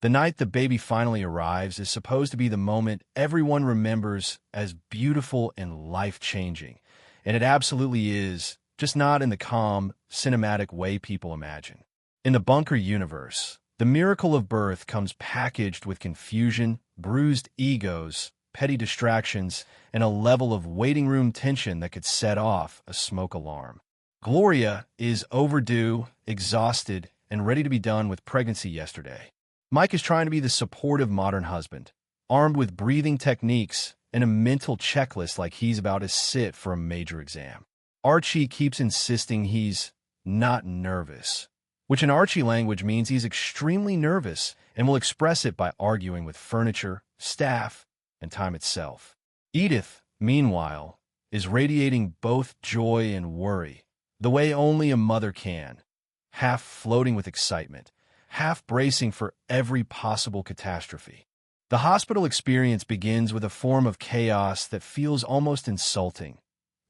The night the baby finally arrives is supposed to be the moment everyone remembers as beautiful and life-changing, and it absolutely is, just not in the calm, cinematic way people imagine. In the bunker universe, the miracle of birth comes packaged with confusion, bruised egos, petty distractions, and a level of waiting room tension that could set off a smoke alarm. Gloria is overdue, exhausted, and ready to be done with pregnancy yesterday. Mike is trying to be the supportive modern husband, armed with breathing techniques and a mental checklist like he's about to sit for a major exam. Archie keeps insisting he's not nervous, which in Archie language means he's extremely nervous and will express it by arguing with furniture, staff, and time itself. Edith, meanwhile, is radiating both joy and worry, the way only a mother can, half floating with excitement, half bracing for every possible catastrophe. The hospital experience begins with a form of chaos that feels almost insulting.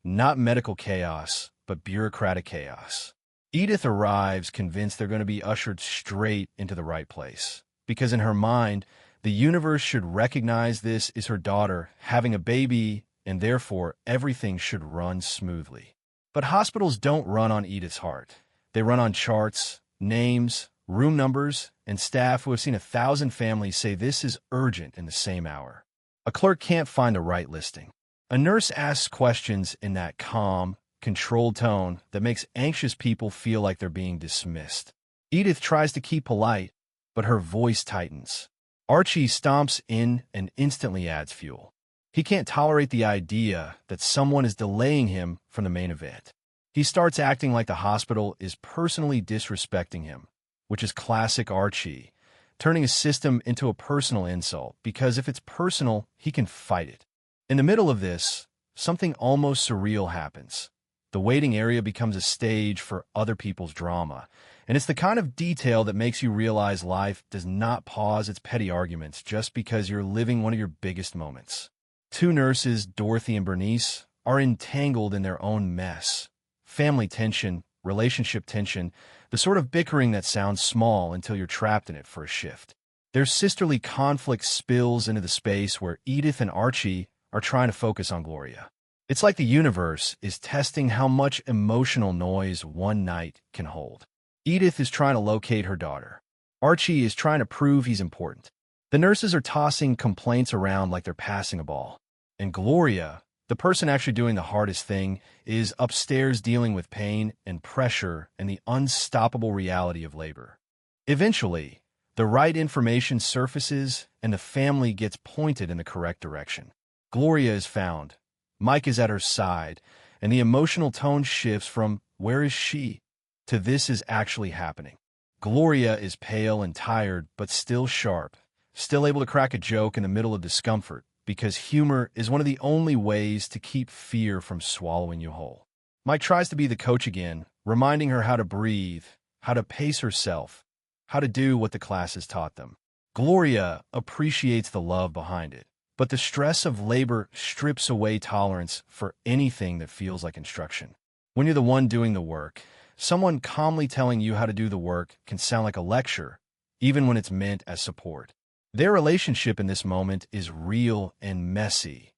Not medical chaos, but bureaucratic chaos. Edith arrives convinced they're going to be ushered straight into the right place, because in her mind, the universe should recognize this is her daughter having a baby, and therefore everything should run smoothly. But hospitals don't run on Edith's heart. They run on charts, names, room numbers, and staff who have seen 1,000 families say this is urgent in the same hour. A clerk can't find the right listing. A nurse asks questions in that calm, controlled tone that makes anxious people feel like they're being dismissed. Edith tries to keep polite, but her voice tightens. Archie stomps in and instantly adds fuel. He can't tolerate the idea that someone is delaying him from the main event. He starts acting like the hospital is personally disrespecting him, which is classic Archie, turning a system into a personal insult, because if it's personal, he can fight it. In the middle of this, something almost surreal happens. The waiting area becomes a stage for other people's drama, and it's the kind of detail that makes you realize life does not pause its petty arguments just because you're living one of your biggest moments. Two nurses, Dorothy and Bernice, are entangled in their own mess. Family tension, relationship tension, the sort of bickering that sounds small until you're trapped in it for a shift. Their sisterly conflict spills into the space where Edith and Archie are trying to focus on Gloria. It's like the universe is testing how much emotional noise one night can hold. Edith is trying to locate her daughter. Archie is trying to prove he's important. The nurses are tossing complaints around like they're passing a ball. And Gloria, the person actually doing the hardest thing, is upstairs dealing with pain and pressure and the unstoppable reality of labor. Eventually, the right information surfaces and the family gets pointed in the correct direction. Gloria is found. Mike is at her side, and the emotional tone shifts from "where is she?" to "this is actually happening." Gloria is pale and tired, but still sharp, still able to crack a joke in the middle of discomfort, because humor is one of the only ways to keep fear from swallowing you whole. Mike tries to be the coach again, reminding her how to breathe, how to pace herself, how to do what the class has taught them. Gloria appreciates the love behind it, but the stress of labor strips away tolerance for anything that feels like instruction. When you're the one doing the work, someone calmly telling you how to do the work can sound like a lecture, even when it's meant as support. Their relationship in this moment is real and messy.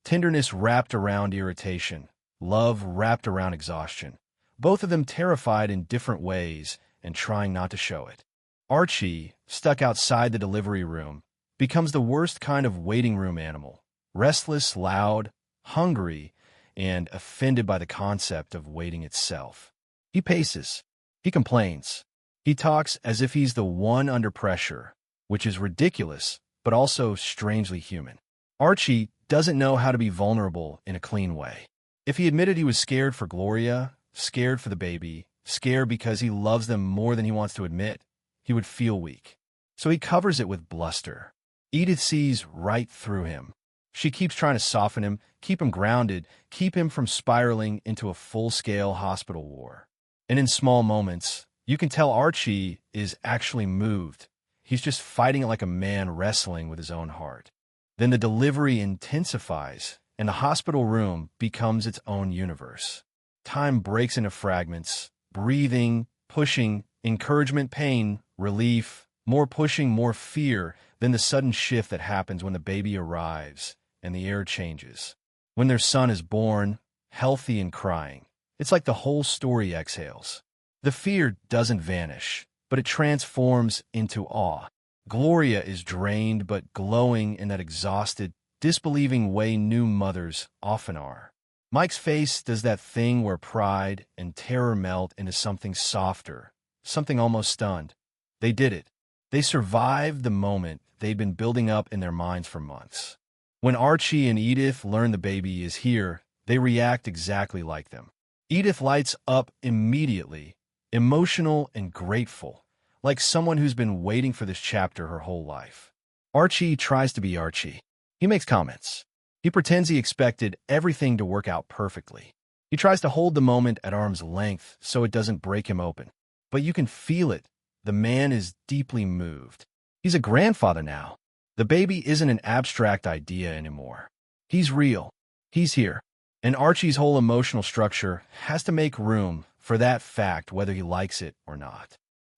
Tenderness wrapped around irritation, love wrapped around exhaustion. Both of them terrified in different ways and trying not to show it. Archie, stuck outside the delivery room, becomes the worst kind of waiting room animal, restless, loud, hungry, and offended by the concept of waiting itself. He paces. He complains. He talks as if he's the one under pressure, which is ridiculous, but also strangely human. Archie doesn't know how to be vulnerable in a clean way. If he admitted he was scared for Gloria, scared for the baby, scared because he loves them more than he wants to admit, he would feel weak. So he covers it with bluster. Edith sees right through him. She keeps trying to soften him, keep him grounded, keep him from spiraling into a full-scale hospital war. And in small moments, you can tell Archie is actually moved. He's just fighting it like a man wrestling with his own heart. Then the delivery intensifies, and the hospital room becomes its own universe. Time breaks into fragments, breathing, pushing, encouragement, pain, relief, more pushing, more fear than the sudden shift that happens when the baby arrives and the air changes. When their son is born, healthy and crying, it's like the whole story exhales. The fear doesn't vanish, but it transforms into awe. Gloria is drained but glowing in that exhausted, disbelieving way new mothers often are. Mike's face does that thing where pride and terror melt into something softer, something almost stunned. They did it. They survived the moment they'd been building up in their minds for months. When Archie and Edith learn the baby is here, they react exactly like them. Edith lights up immediately, emotional and grateful, like someone who's been waiting for this chapter her whole life. Archie tries to be Archie. He makes comments. He pretends he expected everything to work out perfectly. He tries to hold the moment at arm's length so it doesn't break him open. But you can feel it. The man is deeply moved. He's a grandfather now. The baby isn't an abstract idea anymore. He's real. He's here. And Archie's whole emotional structure has to make room for that fact whether he likes it or not.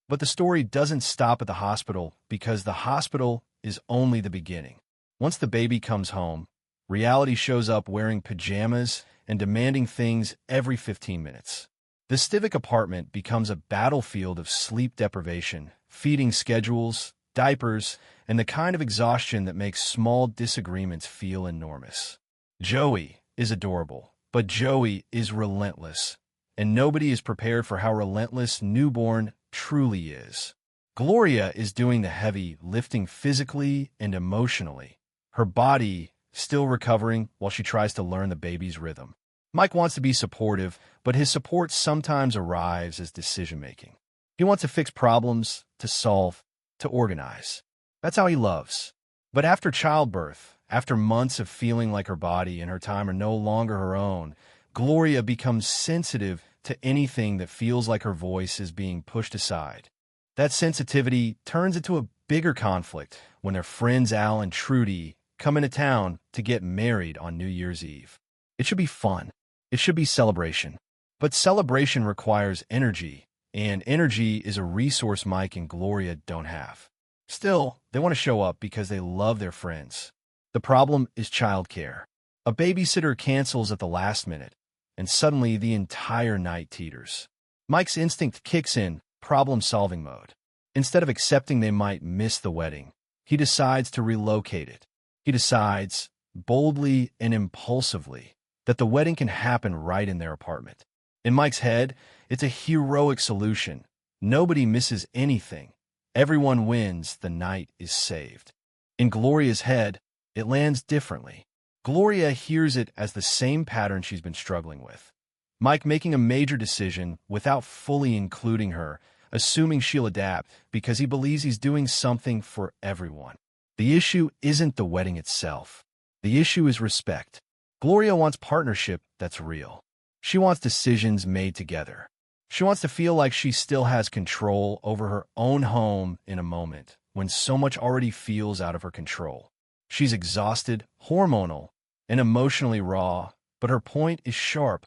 But the story doesn't stop at the hospital because the hospital is only the beginning. Once the baby comes home, reality shows up wearing pajamas and demanding things every 15 minutes. The Civic apartment becomes a battlefield of sleep deprivation, feeding schedules, diapers, and the kind of exhaustion that makes small disagreements feel enormous. Joey is adorable, but Joey is relentless, and nobody is prepared for how relentless newborn truly is. Gloria is doing the heavy lifting physically and emotionally, her body still recovering while she tries to learn the baby's rhythm. Mike wants to be supportive, but his support sometimes arrives as decision-making. He wants to fix problems, to solve, to organize. That's how he loves. But after childbirth, after months of feeling like her body and her time are no longer her own, Gloria becomes sensitive to anything that feels like her voice is being pushed aside. That sensitivity turns into a bigger conflict when their friends Al and Trudy come into town to get married on New Year's Eve. It should be fun. It should be celebration. But celebration requires energy, and energy is a resource Mike and Gloria don't have. Still, they want to show up because they love their friends. The problem is childcare. A babysitter cancels at the last minute, and suddenly the entire night teeters. Mike's instinct kicks in, problem-solving mode. Instead of accepting they might miss the wedding, he decides to relocate it. He decides, boldly and impulsively, that the wedding can happen right in their apartment. In Mike's head, it's a heroic solution. Nobody misses anything. Everyone wins. The night is saved. In Gloria's head, it lands differently. Gloria hears it as the same pattern she's been struggling with. Mike making a major decision without fully including her, assuming she'll adapt because he believes he's doing something for everyone. The issue isn't the wedding itself. The issue is respect. Gloria wants partnership that's real. She wants decisions made together. She wants to feel like she still has control over her own home in a moment when so much already feels out of her control. She's exhausted, hormonal, and emotionally raw, but her point is sharp.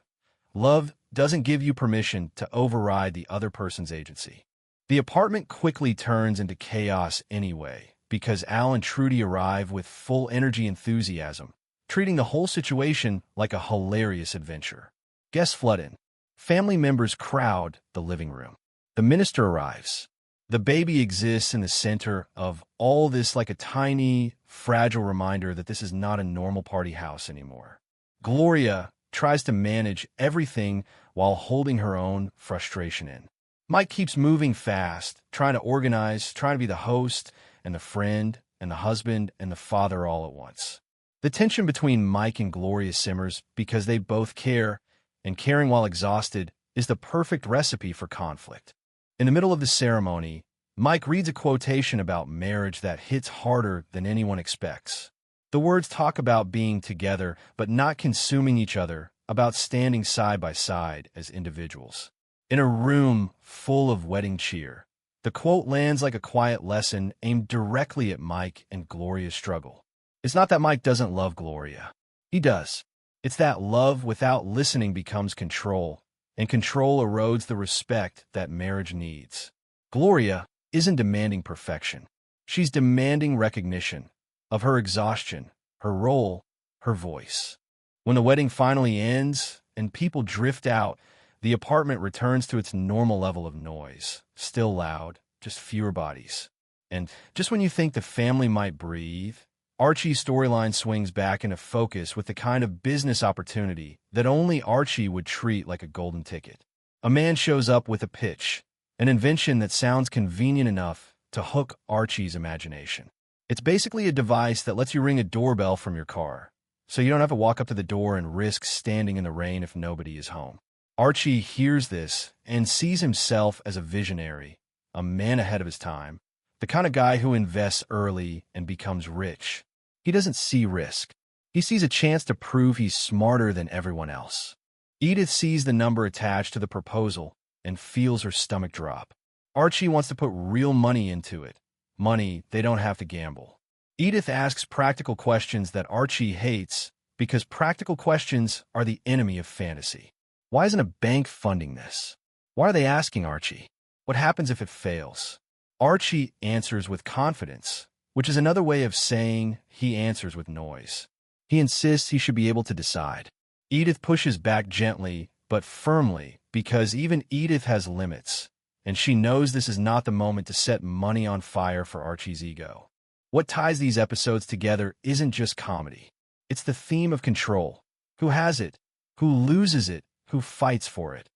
Love doesn't give you permission to override the other person's agency. The apartment quickly turns into chaos anyway, because Al and Trudy arrive with full energy enthusiasm, treating the whole situation like a hilarious adventure. Guests flood in. Family members crowd the living room. The minister arrives. The baby exists in the center of all this like a tiny, fragile reminder that this is not a normal party house anymore. Gloria tries to manage everything while holding her own frustration in. Mike keeps moving fast, trying to organize, trying to be the host and the friend and the husband and the father all at once. The tension between Mike and Gloria simmers because they both care, and caring while exhausted is the perfect recipe for conflict. In the middle of the ceremony, Mike reads a quotation about marriage that hits harder than anyone expects. The words talk about being together but not consuming each other, about standing side by side as individuals. In a room full of wedding cheer, the quote lands like a quiet lesson aimed directly at Mike and Gloria's struggle. It's not that Mike doesn't love Gloria. He does. It's that love without listening becomes control, and control erodes the respect that marriage needs. Gloria, isn't demanding perfection. She's demanding recognition of her exhaustion, her role, her voice. When the wedding finally ends and people drift out, the apartment returns to its normal level of noise. Still loud, just fewer bodies. And just when you think the family might breathe, Archie's storyline swings back into focus with the kind of business opportunity that only Archie would treat like a golden ticket. A man shows up with a pitch, an invention that sounds convenient enough to hook Archie's imagination. It's basically a device that lets you ring a doorbell from your car, so you don't have to walk up to the door and risk standing in the rain if nobody is home. Archie hears this and sees himself as a visionary, a man ahead of his time, the kind of guy who invests early and becomes rich. He doesn't see risk. He sees a chance to prove he's smarter than everyone else. Edith sees the number attached to the proposal and feels her stomach drop. Archie wants to put real money into it, money they don't have to gamble. Edith asks practical questions that Archie hates because practical questions are the enemy of fantasy. Why isn't a bank funding this? Why are they asking Archie? What happens if it fails? Archie answers with confidence, which is another way of saying he answers with noise. He insists he should be able to decide. Edith pushes back gently but firmly because even Edith has limits, and she knows this is not the moment to set money on fire for Archie's ego. What ties these episodes together isn't just comedy. It's the theme of control. Who has it? Who loses it? Who fights for it?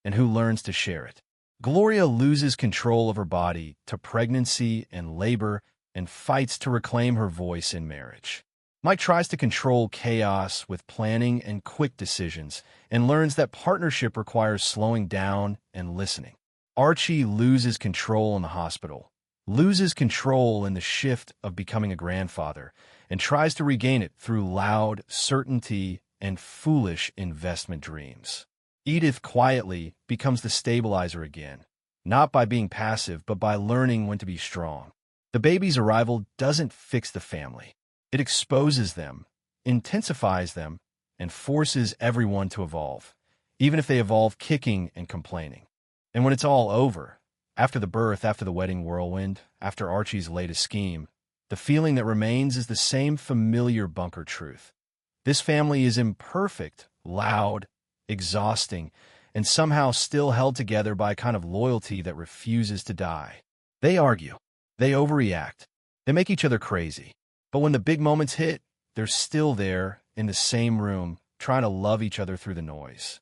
And who learns to share it? Gloria loses control of her body to pregnancy and labor and fights to reclaim her voice in marriage. Mike tries to control chaos with planning and quick decisions and learns that partnership requires slowing down and listening. Archie loses control in the hospital, loses control in the shift of becoming a grandfather, and tries to regain it through loud certainty and foolish investment dreams. Edith quietly becomes the stabilizer again, not by being passive, but by learning when to be strong. The baby's arrival doesn't fix the family. It exposes them, intensifies them, and forces everyone to evolve, even if they evolve kicking and complaining. And when it's all over, after the birth, after the wedding whirlwind, after Archie's latest scheme, the feeling that remains is the same familiar bunker truth. This family is imperfect, loud, exhausting, and somehow still held together by a kind of loyalty that refuses to die. They argue. They overreact. They make each other crazy. But when the big moments hit, they're still there in the same room, trying to love each other through the noise.